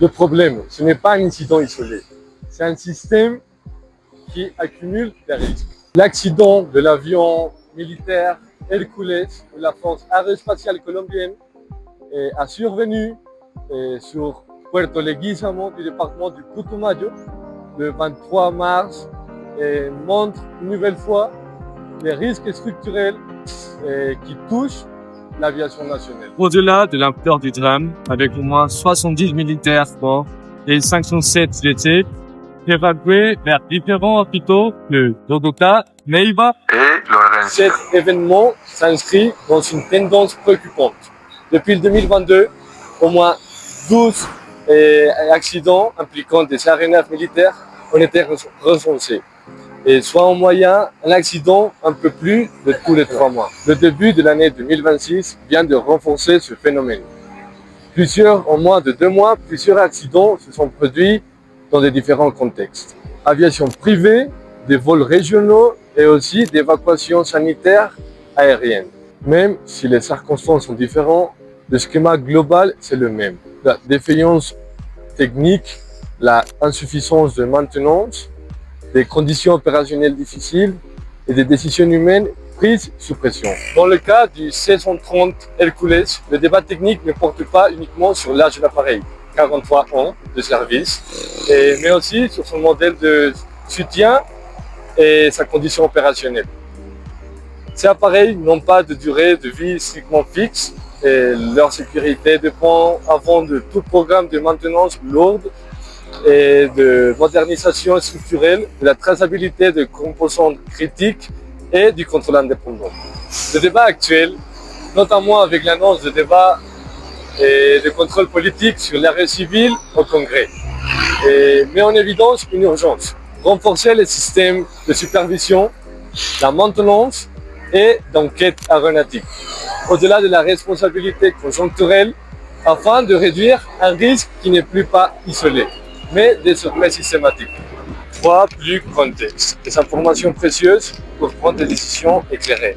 Le problème, ce n'est pas un incident isolé, c'est un système qui accumule des risques. L'accident de l'avion militaire Hércules de la Force aérospatiale colombienne a survenu sur Puerto Leguízamo du département du Putumayo le 23 mars et montre une nouvelle fois les risques structurels qui touchent l'aviation nationale. Au-delà de l'ampleur du drame, avec au moins 70 militaires morts et 507 blessés, évacués vers différents hôpitaux de Bogota, Neiva et Lorenzo. Cet événement s'inscrit dans une tendance préoccupante. Depuis 2022, au moins 12 accidents impliquant des aéronefs militaires ont été recensés. Et soit en moyenne, un accident un peu plus de tous les 3 mois. Le début de l'année 2026 vient de renforcer ce phénomène. En moins de 2 mois, plusieurs accidents se sont produits dans des différents contextes. Aviation privée, des vols régionaux et aussi d'évacuations sanitaires aériennes. Même si les circonstances sont différentes, le schéma global c'est le même. La défaillance technique, la insuffisance de maintenance, des conditions opérationnelles difficiles et des décisions humaines prises sous pression. Dans le cas du C-130 Hércules, le débat technique ne porte pas uniquement sur l'âge de l'appareil, 43 ans de service, mais aussi sur son modèle de soutien et sa condition opérationnelle. Ces appareils n'ont pas de durée de vie strictement fixe et leur sécurité dépend avant de tout programme de maintenance lourde et de modernisation structurelle, de la traçabilité de composants critiques et du contrôle indépendant. Le débat actuel, notamment avec l'annonce de débats et de contrôle politique sur l'arrêt civil au Congrès, met en évidence une urgence: renforcer les systèmes de supervision, la maintenance et d'enquête aéronautique, au-delà de la responsabilité conjoncturelle, afin de réduire un risque qui n'est plus pas isolé, mais désormais systématique. 3 plus contexte, des informations précieuses pour prendre des décisions éclairées.